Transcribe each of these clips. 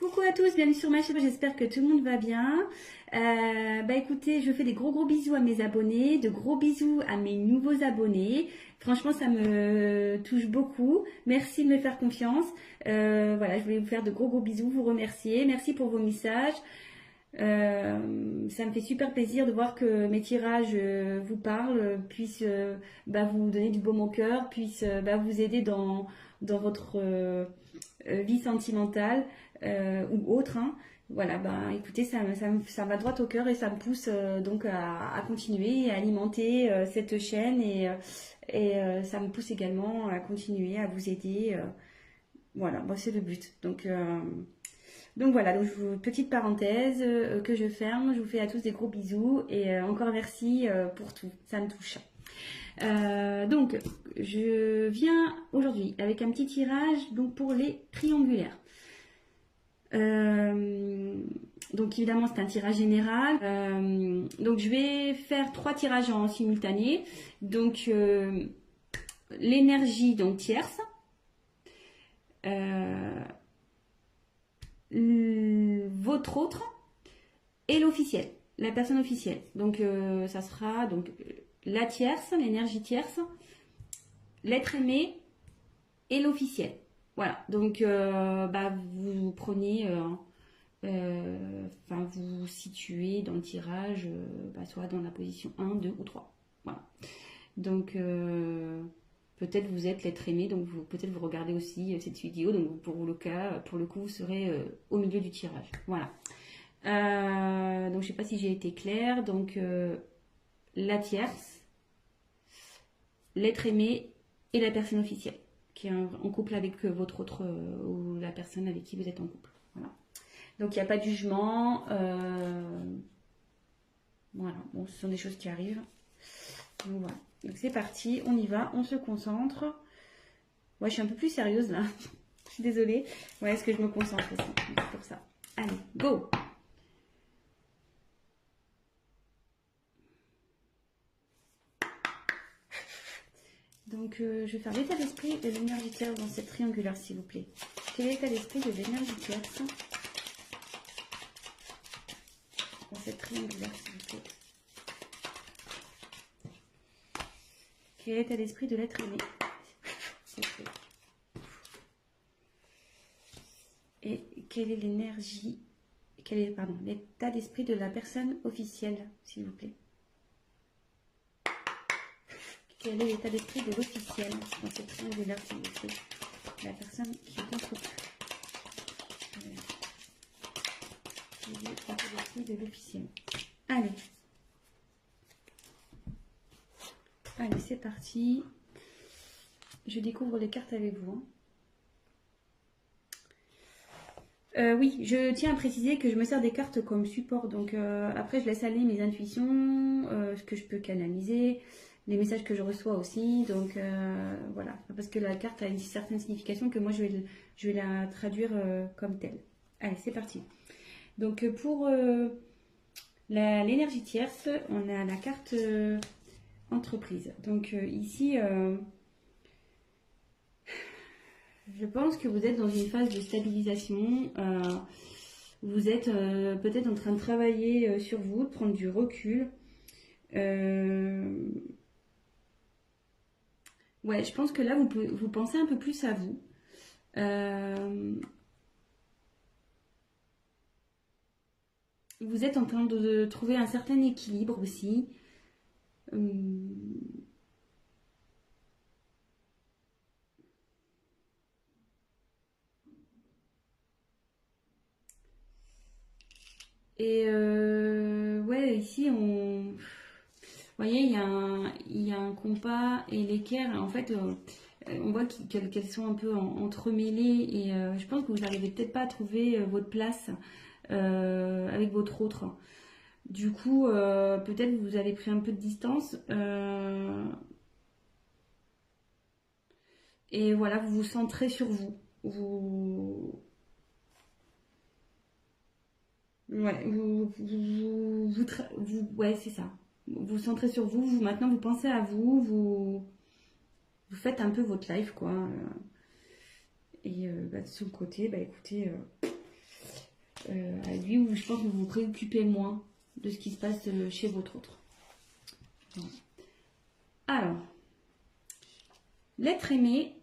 Coucou à tous, bienvenue sur ma chaîne, j'espère que tout le monde va bien. Écoutez, je fais des gros bisous à mes abonnés, de gros bisous à mes nouveaux abonnés. Franchement, ça me touche beaucoup. Merci de me faire confiance. Voilà, je voulais vous faire de gros bisous, vous remercier. Merci pour vos messages. Ça me fait super plaisir de voir que mes tirages vous parlent, puissent vous donner du baume au cœur, puissent vous aider dans votre vie sentimentale ou autre. Hein. Voilà, écoutez, ça va droit au cœur et ça me pousse donc à continuer et à alimenter cette chaîne et ça me pousse également à continuer à vous aider. Voilà, c'est le but. Donc voilà, petite parenthèse que je ferme. Je vous fais à tous des gros bisous et encore merci pour tout, ça me touche. Donc je viens aujourd'hui avec un petit tirage donc pour les triangulaires. Donc évidemment c'est un tirage général. Donc je vais faire 3 tirages en simultané. Donc l'énergie donc tierce. Votre autre et l'officiel, la personne officielle. Donc ça sera donc la tierce, l'énergie tierce, l'être aimé et l'officiel. Voilà, donc vous prenez, vous situez dans le tirage, soit dans la position 1, 2 ou 3. Voilà. Donc peut-être vous êtes l'être aimé, donc peut-être vous regardez aussi cette vidéo, donc pour le coup, vous serez au milieu du tirage. Voilà. Donc je ne sais pas si j'ai été claire. Donc la tierce, l'être aimé et la personne officielle qui est en couple avec votre autre ou la personne avec qui vous êtes en couple. Voilà. Donc il n'y a pas de jugement. Voilà. Bon, ce sont des choses qui arrivent. Donc voilà. Donc c'est parti, on y va, on se concentre. Ouais, je suis un peu plus sérieuse là. Je suis désolée. Ouais, est-ce que je me concentre aussi pour ça. Allez, go! Donc je vais faire l'état d'esprit de l'énergie tierce dans cette triangulaire, s'il vous plaît. Quel est l'état d'esprit de l'énergie tierce dans cette triangulaire, s'il vous plaît? Quel est l'état d'esprit de l'être aimé? Et quelle est l'énergie, l'état d'esprit de la personne officielle, s'il vous plaît? Quel est l'état d'esprit de l'officiel dans cette triangulaire, s'il vous plaît? La personne qui est en couple. Quel est l'état d'esprit de l'officiel? Allez. Allez, c'est parti. Je découvre les cartes avec vous. Oui, je tiens à préciser que je me sers des cartes comme support. Donc après, je laisse aller mes intuitions, ce que je peux canaliser, les messages que je reçois aussi. Donc voilà, parce que la carte a une certaine signification que moi, je vais la traduire comme telle. Allez, c'est parti. Donc pour l'énergie tierce, on a la carte entreprise. Donc ici, je pense que vous êtes dans une phase de stabilisation. Vous êtes peut-être en train de travailler sur vous, de prendre du recul. Ouais, je pense que là, vous pensez un peu plus à vous. Vous êtes en train de trouver un certain équilibre aussi. Et ouais, ici, vous voyez, il y a un compas et l'équerre. En fait, on voit qu'elles sont un peu entremêlées et je pense que vous n'arrivez peut-être pas à trouver votre place avec votre autre. Du coup, peut-être vous avez pris un peu de distance. Et voilà, vous vous centrez sur vous. Ouais, ouais, c'est ça. Vous vous centrez sur vous, maintenant vous pensez à vous, vous faites un peu votre life, quoi. Et de son côté, écoutez, à lui, où je pense que vous vous préoccupez moins de ce qui se passe chez votre autre. Voilà. Alors, l'être aimé,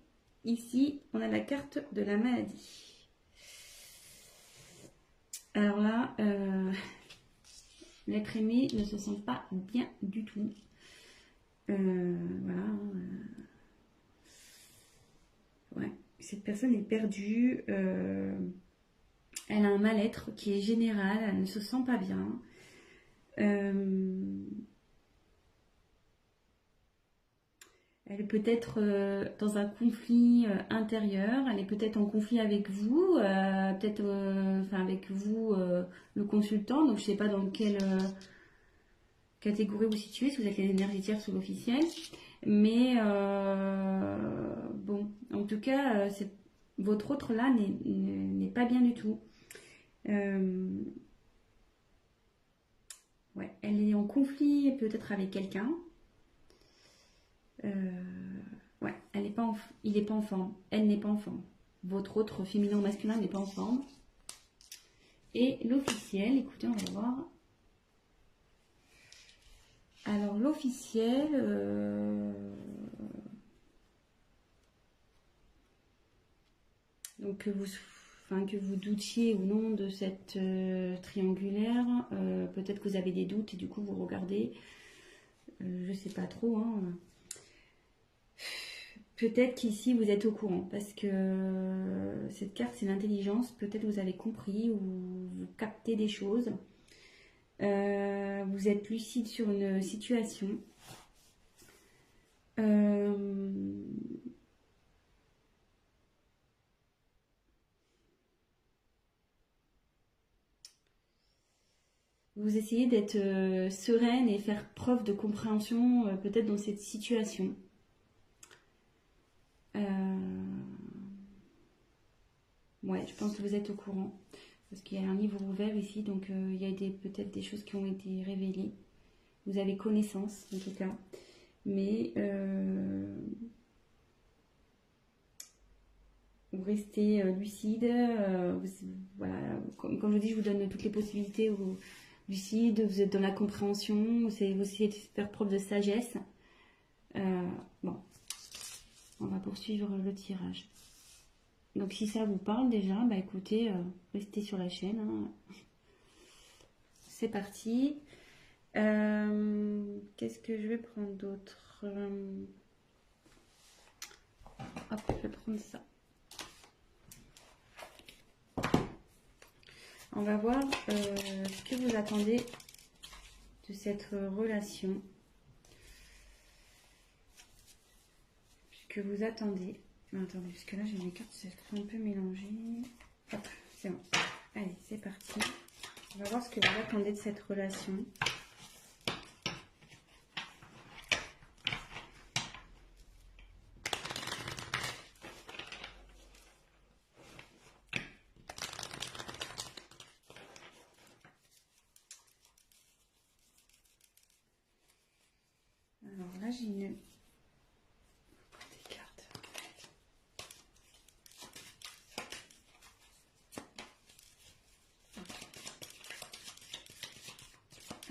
ici, on a la carte de la maladie. Alors là, l'être aimé ne se sent pas bien du tout. Voilà. Ouais, cette personne est perdue. Elle a un mal-être qui est général. Elle ne se sent pas bien. Elle est peut-être dans un conflit intérieur. Elle est peut-être en conflit avec vous, peut-être enfin avec vous, le consultant. Donc je ne sais pas dans quelle catégorie vous situez, si vous êtes les énergies tierces ou l'officiel. Mais bon, en tout cas, votre autre là n'est pas bien du tout. Ouais, elle est en conflit peut-être avec quelqu'un. Ouais, elle est pas il n'est pas en forme. Elle n'est pas en forme. Votre autre féminin ou masculin n'est pas en forme. Et l'officiel, écoutez, on va voir. Alors l'officiel, donc que vous doutiez ou non de cette triangulaire, peut-être que vous avez des doutes et du coup vous regardez, je sais pas trop, hein. Peut-être qu'ici vous êtes au courant parce que cette carte c'est l'intelligence, peut-être vous avez compris ou vous captez des choses. Vous êtes lucide sur une situation. Vous essayez d'être sereine et faire preuve de compréhension peut-être dans cette situation. Ouais, je pense que vous êtes au courant. Parce qu'il y a un livre ouvert ici, donc il y a peut-être des choses qui ont été révélées. Vous avez connaissance, en tout cas. Mais vous restez lucide. Voilà, comme je vous dis, je vous donne toutes les possibilités. Lucide, vous êtes dans la compréhension. Vous essayez de faire preuve de sagesse. Bon, on va poursuivre le tirage. Donc si ça vous parle déjà, bah écoutez, restez sur la chaîne. Hein. C'est parti. Qu'est-ce que je vais prendre d'autre? Hop, je vais prendre ça. On va voir ce que vous attendez de cette relation. Ce que vous attendez. Attendez, parce que là j'ai mes cartes, c'est un peu mélangé. Hop, c'est bon. Allez, c'est parti. On va voir ce que vous attendez de cette relation. Alors là j'ai une...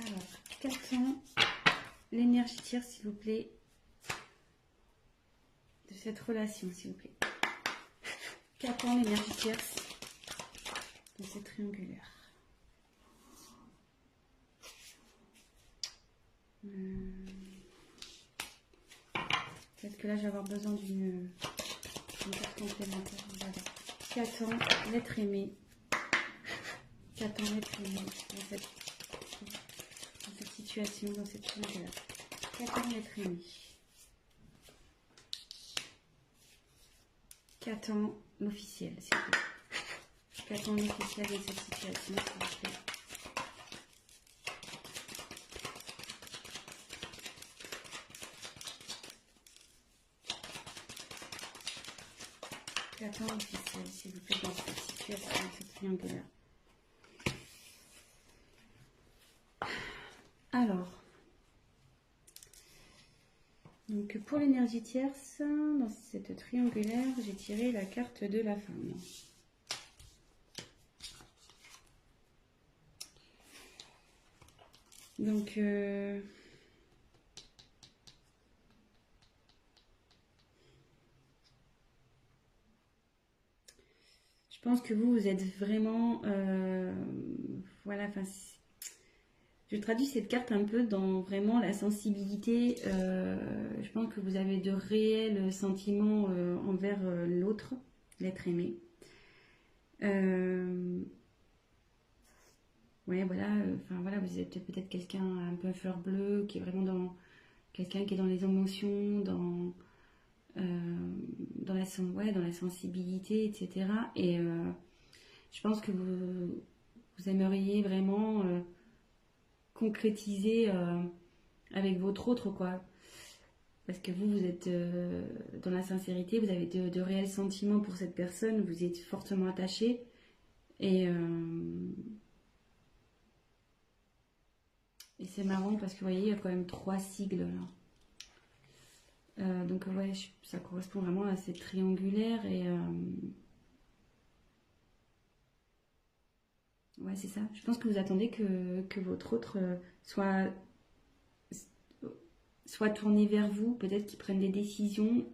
Alors, qu'attend l'énergie tierce, s'il vous plaît, de cette relation, s'il vous plaît? Qu'attend l'énergie tierce de cette triangulaire? Peut-être que là, je vais avoir besoin d'une carte complémentaire. Voilà. Qu'attend l'être aimé? Qu'attend l'être aimé dans cette situation, dans cette triangulaire? Qu'attend l'être aimé? Qu'attend l'officiel, s'il vous plaît? Qu'attend l'officiel dans cette situation, s'il vous plaît? Qu'attend l'officiel, s'il vous plaît, dans cette situation, dans cette triangulaire? Alors, donc pour l'énergie tierce, dans cette triangulaire, j'ai tiré la carte de la femme. Donc, je pense que vous êtes vraiment... voilà, enfin, je traduis cette carte un peu dans vraiment la sensibilité. Je pense que vous avez de réels sentiments envers l'autre, l'être aimé. Ouais, voilà, enfin voilà, vous êtes peut-être quelqu'un un peu fleur bleue, qui est vraiment dans quelqu'un qui est dans les émotions, dans ouais, dans la sensibilité, etc. Et je pense que vous aimeriez vraiment concrétiser avec votre autre, quoi. Parce que vous êtes dans la sincérité, vous avez de réels sentiments pour cette personne, vous êtes fortement attaché. Et c'est marrant parce que vous voyez, il y a quand même 3 sigles là. Donc ouais, ça correspond vraiment à ces triangulaires et ouais, c'est ça. Je pense que vous attendez que votre autre soit tourné vers vous, peut-être qu'il prenne des décisions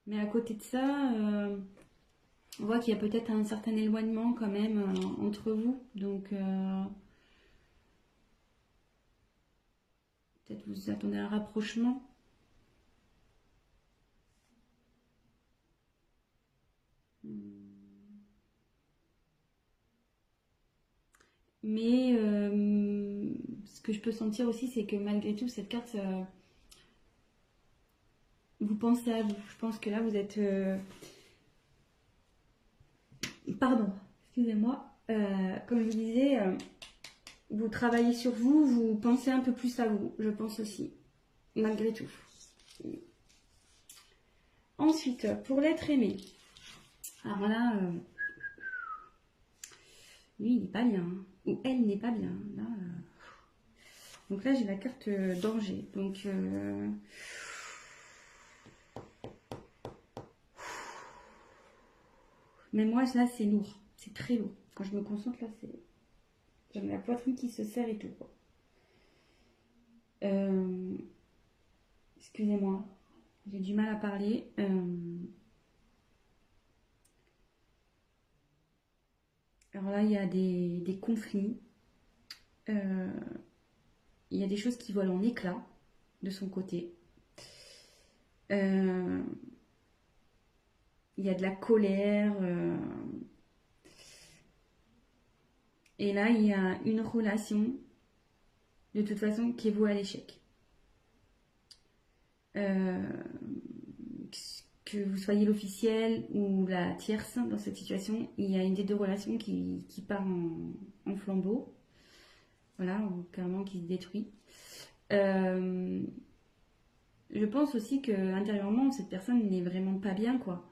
mais à côté de ça, on voit qu'il y a peut-être un certain éloignement quand même entre vous. Donc peut-être vous attendez un rapprochement. Mais ce que je peux sentir aussi, c'est que malgré tout, cette carte, vous pensez à vous. Je pense que là, vous êtes... Pardon, excusez-moi. Comme je vous disais, vous travaillez sur vous, vous pensez un peu plus à vous, je pense aussi, malgré tout. Ensuite, pour l'être aimé. Alors là, lui, il n'est pas bien. Hein. Ou elle n'est pas bien. Là, donc là, j'ai la carte danger. Donc... mais moi, là, c'est lourd. C'est très lourd. Quand je me concentre, là, c'est... J'ai la poitrine qui se serre et tout. Quoi. Excusez-moi. J'ai du mal à parler. Alors là, il y a des conflits. Il y a des choses qui volent en éclats de son côté. Il y a de la colère. Et là, il y a une relation, de toute façon, qui est vouée à l'échec. Que vous soyez l'officiel ou la tierce dans cette situation, il y a une des deux relations qui part en flambeau. Voilà, ou carrément qui se détruit. Je pense aussi que intérieurement, cette personne n'est vraiment pas bien, quoi.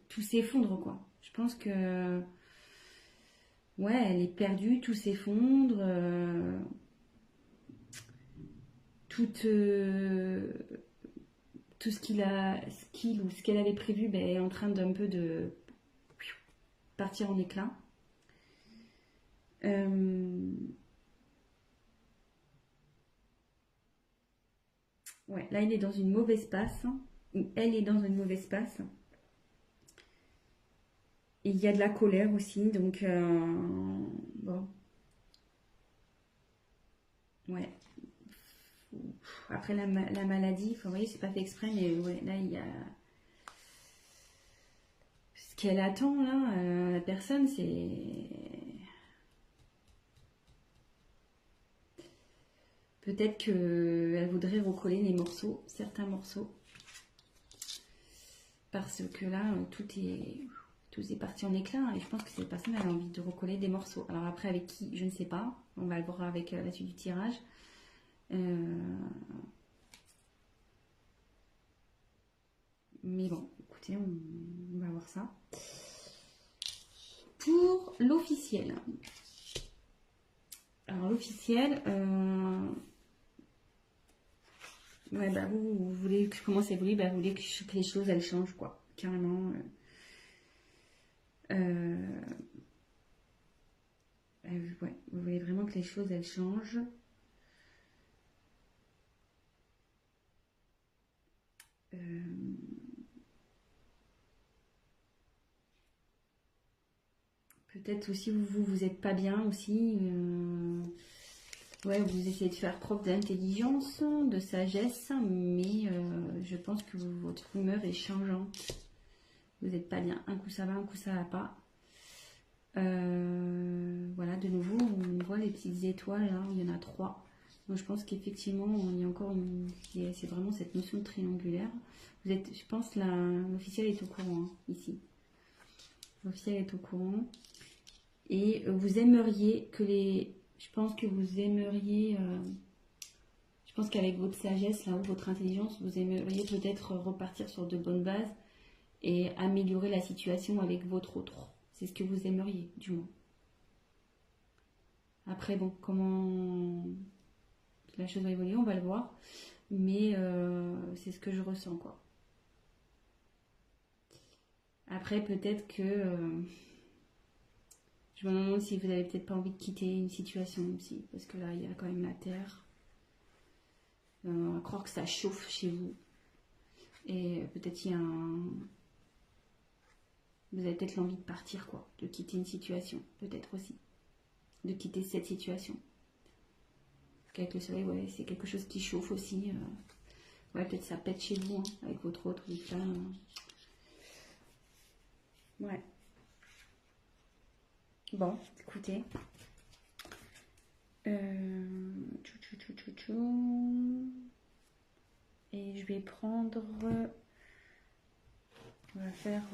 Tout s'effondre, quoi. Je pense que ouais, elle est perdue, tout s'effondre, tout ce qu'elle avait prévu ben, est en train d'un peu de partir en éclats. Ouais, là, il est dans une mauvaise passe, ou elle est dans une mauvaise passe. Et il y a de la colère aussi, donc bon, ouais. Après la maladie, vous voyez, c'est pas fait exprès, mais ouais, là, il y a ce qu'elle attend, là, la personne, c'est... Peut-être qu'elle voudrait recoller les morceaux, certains morceaux. Parce que là, tout est parti en éclats. Et je pense que cette personne elle a envie de recoller des morceaux. Alors après, avec qui, je ne sais pas. On va le voir avec la suite du tirage. Mais bon, écoutez, on va voir ça. Pour l'officiel. Alors l'officiel, Ouais, bah vous voulez que je commence à évoluer, bah vous voulez que les choses elles changent, quoi. Carrément. Ouais, vous voulez vraiment que les choses elles changent. Peut-être aussi vous êtes pas bien aussi. Ouais, vous essayez de faire preuve d'intelligence, de sagesse, mais je pense que votre humeur est changeante. Vous n'êtes pas bien. Un coup ça va, un coup ça va pas. Voilà, de nouveau, on voit les petites étoiles là, il y en a 3. Donc je pense qu'effectivement, il y a encore c'est vraiment cette notion de triangulaire. Vous êtes, je pense, l'officiel est au courant hein, ici. L'officiel est au courant. Et vous aimeriez que je pense que vous aimeriez, je pense qu'avec votre sagesse, là, ou votre intelligence, vous aimeriez peut-être repartir sur de bonnes bases et améliorer la situation avec votre autre. C'est ce que vous aimeriez, du moins. Après, bon, comment la chose va évoluer, on va le voir. Mais c'est ce que je ressens, quoi. Après, peut-être que... je me demande si vous n'avez peut-être pas envie de quitter une situation aussi. Parce que là, il y a quand même la terre. On va croire que ça chauffe chez vous. Et peut-être il y a vous avez peut-être l'envie de partir, quoi. De quitter une situation, peut-être aussi. De quitter cette situation. Parce qu'avec le soleil, ouais, c'est quelque chose qui chauffe aussi. Ouais, peut-être ça pète chez vous, hein, avec votre autre. Là, ouais. Bon, écoutez. Et je vais prendre... On va faire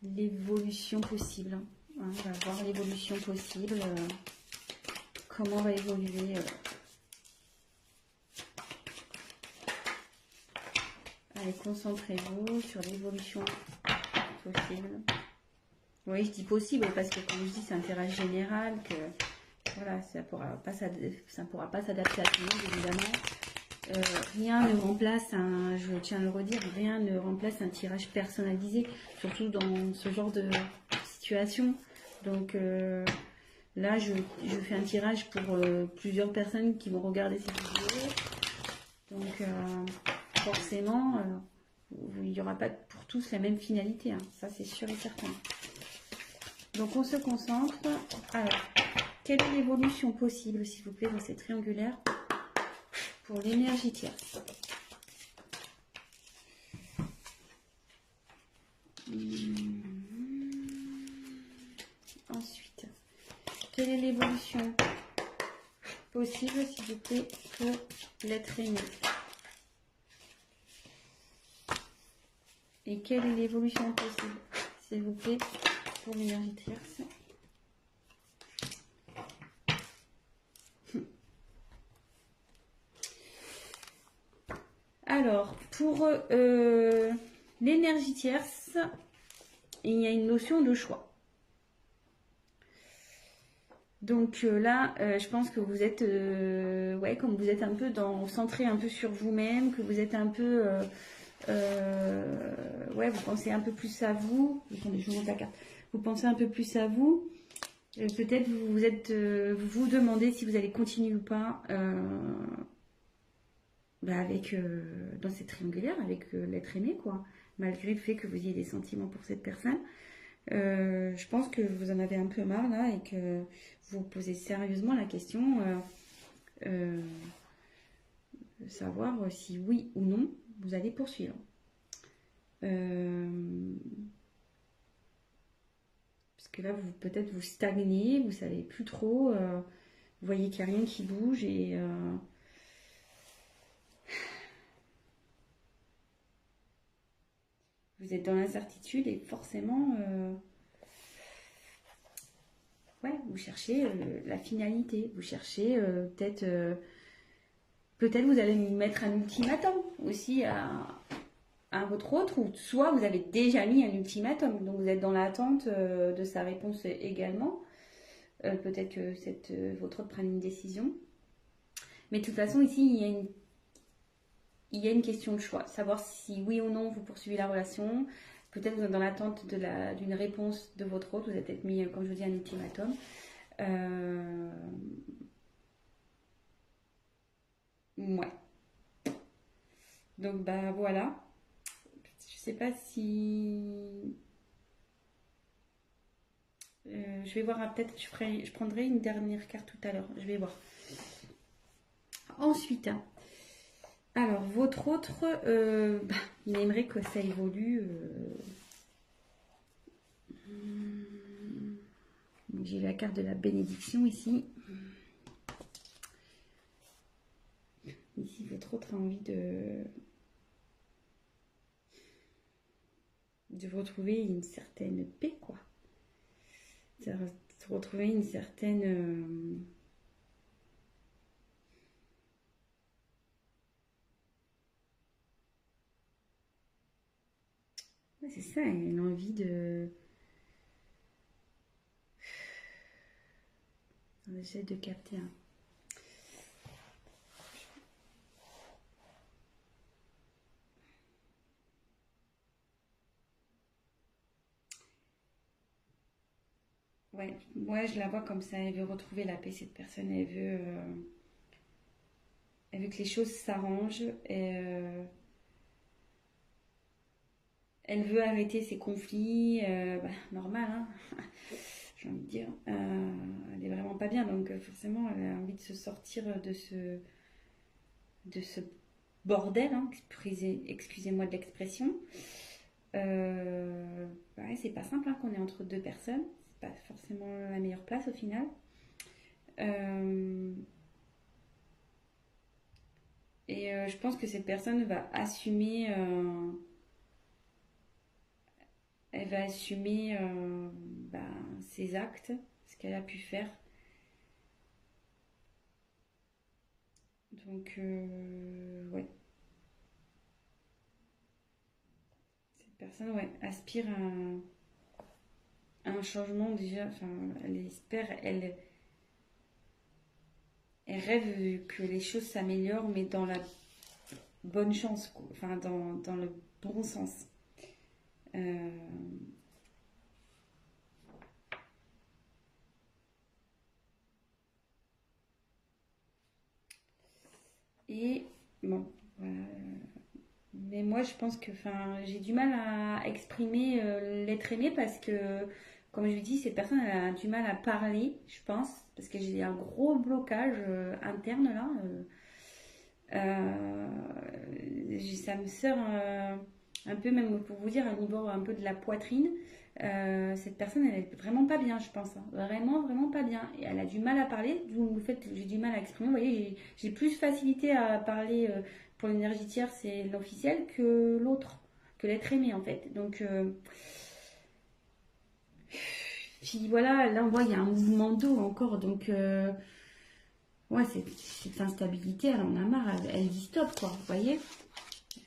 l'évolution possible. Hein. On va voir l'évolution possible. Comment va évoluer... Allez, concentrez-vous sur l'évolution possible. Oui, je dis possible parce que comme je dis, c'est un tirage général que voilà, ça pourra pas s'adapter à tout le monde évidemment. Rien ne remplace je tiens à le redire, rien ne remplace un tirage personnalisé, surtout dans ce genre de situation. Donc là, je fais un tirage pour plusieurs personnes qui vont regarder cette vidéo. Donc forcément, il n'y aura pas pour tous la même finalité, hein. Ça c'est sûr et certain. Donc on se concentre. Alors, quelle est l'évolution possible, s'il vous plaît, dans cette triangulaire pour l'énergie tierce? Ensuite, quelle est l'évolution possible, s'il vous plaît, pour l'être aimé? Et quelle est l'évolution possible, s'il vous plaît, pour l'énergie tierce? Alors, pour l'énergie tierce, il y a une notion de choix. Donc là, je pense que vous êtes, ouais, comme vous êtes un peu centré un peu sur vous-même, que vous êtes un peu, ouais, vous pensez un peu plus à vous. Attendez, je vous montre la carte. Vous pensez un peu plus à vous. Peut-être vous vous demandez si vous allez continuer ou pas dans cette triangulaire avec l'être aimé, quoi. Malgré le fait que vous ayez des sentiments pour cette personne. Je pense que vous en avez un peu marre là et que vous vous posez sérieusement la question de savoir si oui ou non vous allez poursuivre. Parce que là, peut-être vous stagnez, vous savez plus trop, vous voyez qu'il n'y a rien qui bouge et vous êtes dans l'incertitude et forcément, ouais, vous cherchez la finalité, vous cherchez peut-être vous allez mettre un ultimatum aussi à votre autre, ou soit vous avez déjà mis un ultimatum, donc vous êtes dans l'attente de sa réponse également. Peut-être que votre autre prenne une décision. Mais de toute façon, ici, il y a une question de choix. Savoir si oui ou non vous poursuivez la relation. Peut-être vous êtes dans l'attente d'une réponse de votre autre. Vous êtes peut-être mis, comme je vous dis, un ultimatum. Euh, ouais. Donc, bah voilà. Je sais pas si. Je vais voir, peut-être je prendrai une dernière carte tout à l'heure. Je vais voir. Ensuite, alors votre autre, il aimerait que ça évolue. J'ai la carte de la bénédiction ici. Ici, votre autre a envie de retrouver une certaine paix, quoi. De retrouver une certaine. Ouais, c'est ça, une envie de. J'essaie de capter. Hein. Ouais, je la vois comme ça. Elle veut retrouver la paix, cette personne. Elle veut que les choses s'arrangent. Elle veut arrêter ses conflits. Normal, hein, j'ai envie de dire. Elle est vraiment pas bien. Donc, forcément, elle a envie de se sortir de ce bordel. Hein, excusez-moi de l'expression. C'est pas simple hein, qu'on est entre deux personnes. C'est pas forcément la meilleure place au final. Je pense que cette personne va assumer, elle va assumer ses actes, ce qu'elle a pu faire. Donc, ouais. Cette personne, ouais, aspire à un changement déjà. Enfin, elle espère, elle rêve que les choses s'améliorent, mais dans la bonne chance, quoi. Enfin, dans le bon sens. Euh, et bon, voilà. Mais moi, je pense que, enfin, j'ai du mal à exprimer l'être aimé parce que, comme je vous dis, cette personne elle a du mal à parler, je pense, parce que j'ai un gros blocage interne là. Ça me sort un peu, même pour vous dire, au niveau un peu de la poitrine. Cette personne, elle est vraiment pas bien, je pense. Hein. Vraiment, vraiment pas bien. Et elle a du mal à parler, d'où le fait que j'ai du mal à exprimer. Vous voyez, j'ai plus facilité à parler pour l'énergie tierce et l'officiel que l'autre, que l'être aimé en fait. Donc, puis voilà, là on voit il y a un mouvement d'eau encore. Donc, ouais, cette instabilité, elle en a marre. Elle dit stop, quoi. Vous voyez?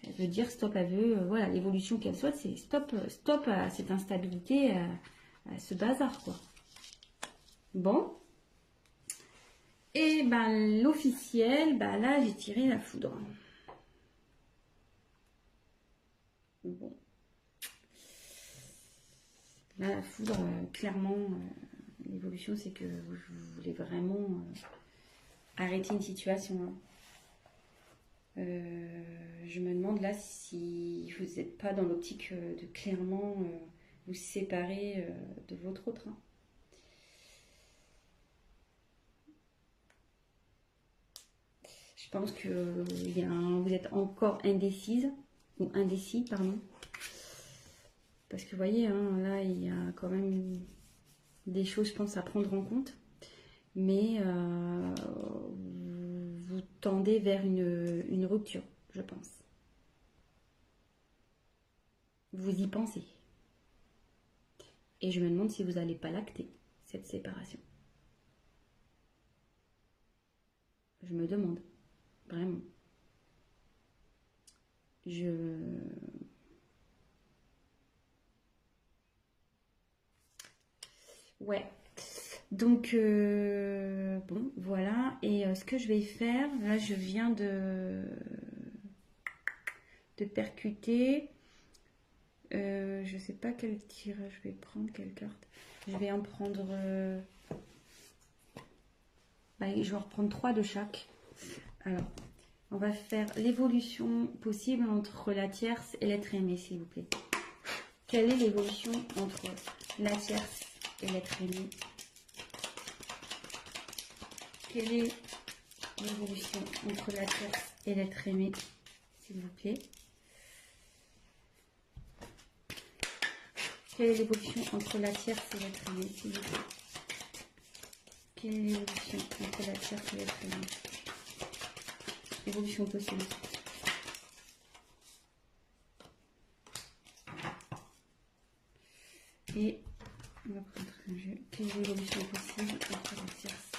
Elle veut dire stop, elle veut, voilà, l'évolution qu'elle souhaite, c'est stop, stop à cette instabilité, à ce bazar, quoi. Bon. Et ben l'officiel, ben là j'ai tiré la foudre. Bon. Là la foudre, clairement, l'évolution c'est que vous voulez vraiment arrêter une situation. Hein. Je me demande là si vous n'êtes pas dans l'optique de clairement vous séparer de votre autre. Hein. Je pense que vous êtes encore indécise, ou indécis, pardon. Parce que vous voyez, hein, là, il y a quand même des choses, je pense, à prendre en compte. Mais vous tendez vers une rupture, je pense. Vous y pensez. Et je me demande si vous n'allez pas l'acter, cette séparation. Je me demande, vraiment. Ouais. Donc, bon, voilà. Et ce que je vais faire, là, je viens de percuter. Je sais pas quel tirage je vais prendre, quelle carte. Je vais en prendre. Je vais en reprendre 3 de chaque. Alors, on va faire l'évolution possible entre la tierce et l'être aimé, s'il vous plaît. Quelle est l'évolution entre la tierce et l'être aimé? Quelle est l'évolution entre la tierce et l'être aimé, s'il vous plaît? Quelle est l'évolution entre la tierce et l'être aimé, s'il vous plaît? Quelle est l'évolution entre la tierce et l'être aimé? Évolution possible. Et on va prendre un jeu. Quelle est l'évolution possible entre la tierce?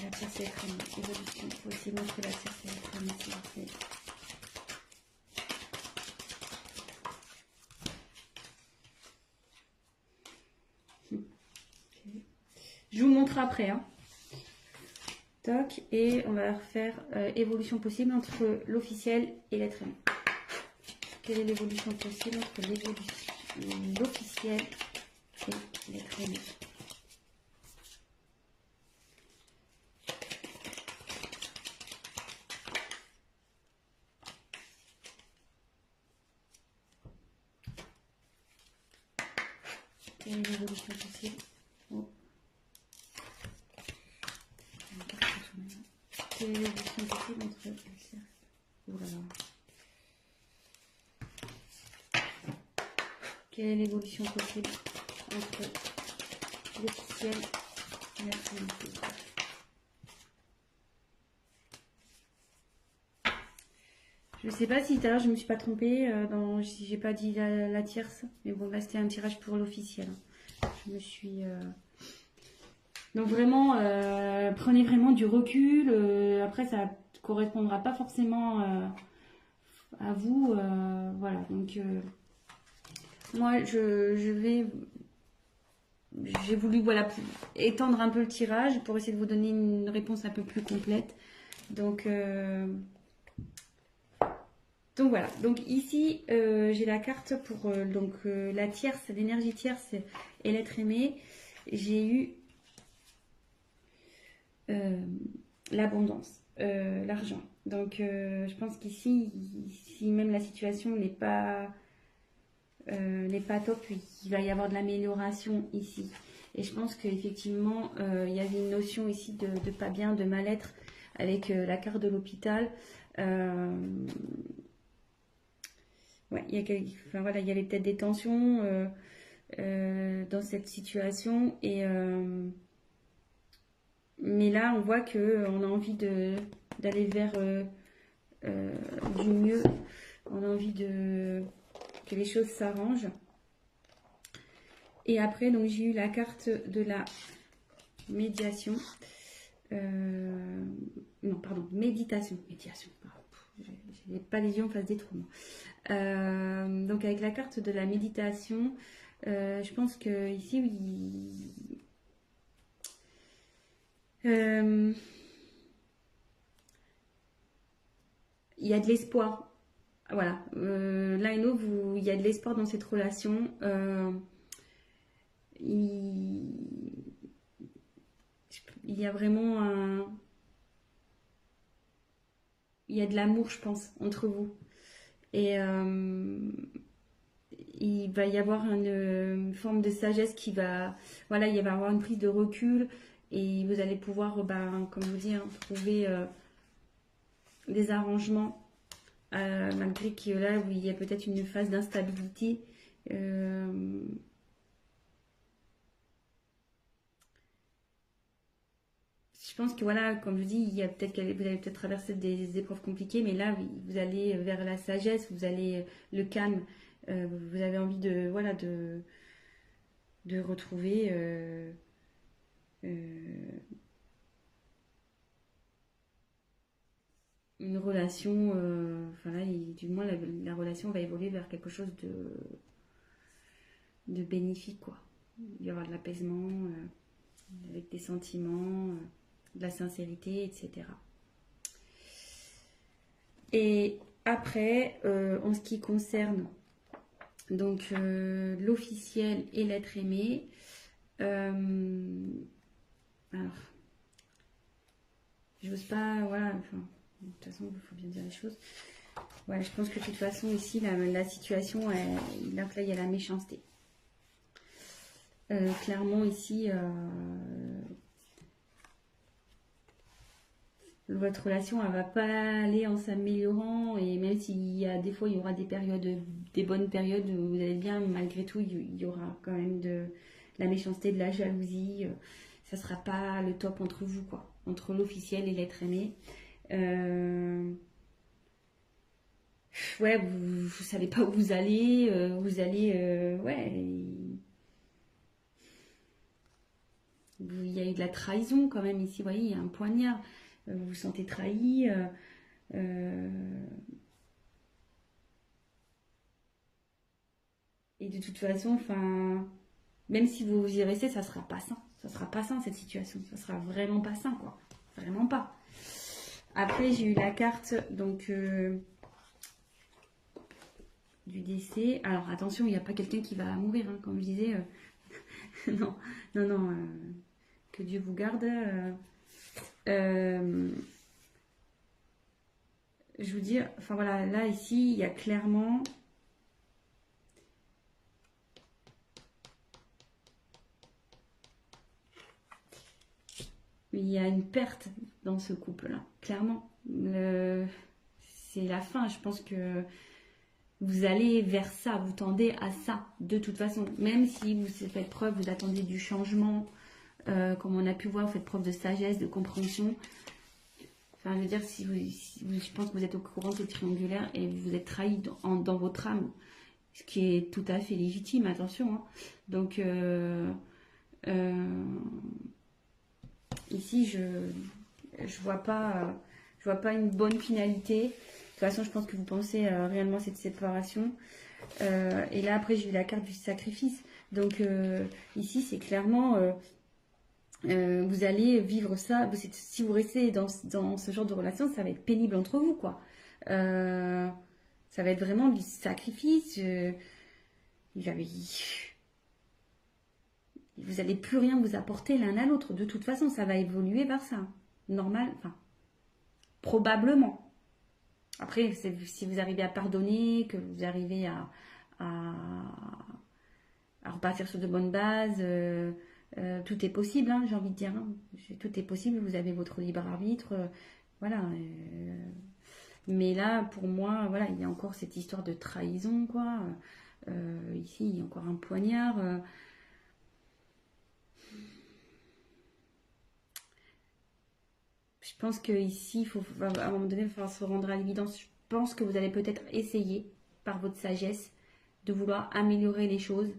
La tierce et l'être aimé. Évolution possible entre la tierce et l'être aimé, s'il vous plaît. Je vous montre après. Hein. Toc, et on va faire évolution possible entre l'officiel et l'être aimé. Quelle est l'évolution possible entre l'officiel et l'être aimé? Quelle est l'évolution possible? Oh. Quelle est l'évolution possible entre le cercle? Oh là là. Quelle est l'évolution possible entre l'officiel et l'être aimé? Je sais pas si tout à l'heure je me suis pas trompée, si j'ai pas dit la tierce, mais bon là c'était un tirage pour l'officiel. Je me suis... Donc vraiment, prenez vraiment du recul, après ça correspondra pas forcément à vous, voilà, donc moi j'ai voulu voilà, étendre un peu le tirage pour essayer de vous donner une réponse un peu plus complète, donc voilà, donc ici j'ai la carte pour la tierce, l'énergie tierce et l'être aimé. J'ai eu l'abondance, l'argent. Donc je pense qu'ici, si même la situation n'est pas top, il va y avoir de l'amélioration ici. Et je pense qu'effectivement, il y avait une notion ici de pas bien, de mal-être avec la carte de l'hôpital. Ouais, il y avait peut-être des tensions dans cette situation. Mais là, on voit qu'on a envie d'aller vers du mieux. On a envie que les choses s'arrangent. Et après, donc j'ai eu la carte de la médiation. Non, pardon, méditation. Médiation. J'ai pas les yeux en face des trous. Donc avec la carte de la méditation, je pense que ici, il y a de l'espoir. Voilà. L'un et l'autre, il y a de l'espoir dans cette relation. Il y a vraiment il y a de l'amour, je pense, entre vous. Et il va y avoir une forme de sagesse qui va... Voilà, il va y avoir une prise de recul et vous allez pouvoir, comme je vous dis, trouver des arrangements malgré que là, il y a peut-être une phase d'instabilité. Je pense que voilà, comme je dis, il y a peut-être vous allez peut-être traverser des épreuves compliquées, mais là, vous allez vers la sagesse, vous allez le calme, vous avez envie de voilà de retrouver une relation. Enfin là, du moins la relation va évoluer vers quelque chose bénéfique, quoi. Il y aura de l'apaisement, avec des sentiments, de la sincérité, etc. Et après, en ce qui concerne donc l'officiel et l'être aimé, alors, j'ose pas, voilà, enfin, de toute façon, il faut bien dire les choses. Ouais, je pense que de toute façon, ici, la situation, là, il y a la méchanceté. Clairement, ici, votre relation, elle va pas aller en s'améliorant. Et même s'il y a des fois, il y aura des périodes, des bonnes périodes où vous allez bien, malgré tout, il y aura quand même de la méchanceté, de la jalousie. Ça sera pas le top entre vous, quoi. Entre l'officiel et l'être aimé. Ouais, vous savez pas où vous allez, ouais, il y a eu de la trahison quand même ici, vous voyez, il y a un poignard, vous vous sentez trahi, euh, et de toute façon, enfin, même si vous y restez, ça sera pas sain cette situation, ça sera vraiment pas sain, quoi, vraiment pas. Après, j'ai eu la carte, donc, du décès. Alors attention, il n'y a pas quelqu'un qui va mourir, hein, comme je disais. Non, non, non. Que Dieu vous garde. Je vous dis, enfin voilà, là ici, il y a clairement. Il y a une perte dans ce couple-là, clairement. C'est la fin. Je pense que vous allez vers ça, vous tendez à ça, de toute façon. Même si vous faites preuve, vous attendez du changement, comme on a pu voir, vous faites preuve de sagesse, de compréhension. Enfin, je veux dire, je pense que vous êtes au courant de ce triangulaire et vous êtes trahi dans votre âme, ce qui est tout à fait légitime, attention, hein. Donc, euh, ici, je vois pas une bonne finalité. De toute façon, je pense que vous pensez réellement à cette séparation. Et là, après, j'ai eu la carte du sacrifice. Donc, ici, c'est clairement... vous allez vivre ça. Si vous restez dans ce genre de relation, ça va être pénible entre vous, quoi. Ça va être vraiment du sacrifice. Vous n'allez plus rien vous apporter l'un à l'autre. De toute façon, ça va évoluer vers ça. Normal, enfin, probablement. Après, si vous arrivez à pardonner, que vous arrivez à, à repartir sur de bonnes bases, tout est possible, hein, j'ai envie de dire, hein. Tout est possible, vous avez votre libre arbitre, voilà. Mais là, pour moi, voilà, il y a encore cette histoire de trahison, quoi. Ici, il y a encore un poignard. Je pense qu'ici, à un moment donné, il va falloir se rendre à l'évidence. Je pense que vous allez peut-être essayer, par votre sagesse, de vouloir améliorer les choses.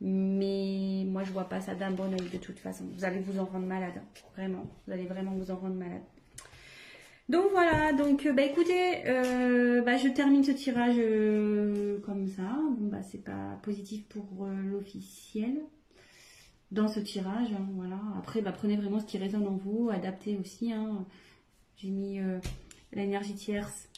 Mais moi, je vois pas ça d'un bon oeil de toute façon. Vous allez vous en rendre malade. Vraiment. Vous allez vraiment vous en rendre malade. Donc voilà. Donc, bah écoutez, je termine ce tirage comme ça. Bon, bah, c'est pas positif pour l'officiel dans ce tirage, hein, voilà. Après, bah, prenez vraiment ce qui résonne en vous, adaptez aussi, hein. J'ai mis l'énergie tierce,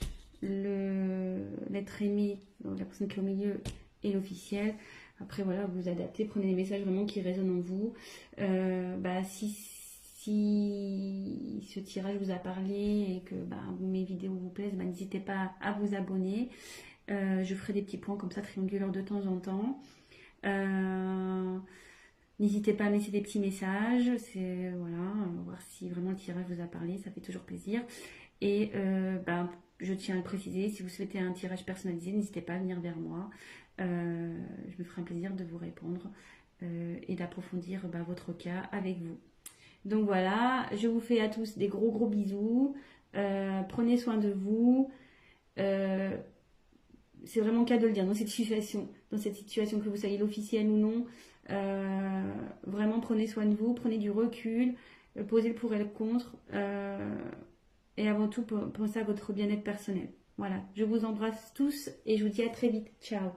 l'être aimé, la personne qui est au milieu et l'officiel. Après, voilà, vous adaptez, prenez les messages vraiment qui résonnent en vous. Si ce tirage vous a parlé et que mes vidéos vous plaisent, n'hésitez pas à vous abonner. Je ferai des petits points comme ça, triangulaires de temps en temps. N'hésitez pas à me laisser des petits messages, voilà, voir si vraiment le tirage vous a parlé, ça fait toujours plaisir. Et je tiens à le préciser, si vous souhaitez un tirage personnalisé, n'hésitez pas à venir vers moi. Je me ferai un plaisir de vous répondre et d'approfondir votre cas avec vous. Donc voilà, je vous fais à tous des gros gros bisous. Prenez soin de vous. C'est vraiment le cas de le dire dans cette situation que vous soyez l'officiel ou non. Vraiment prenez soin de vous, prenez du recul, posez le pour et le contre, et avant tout pensez à votre bien-être personnel. Voilà, je vous embrasse tous et je vous dis à très vite. Ciao.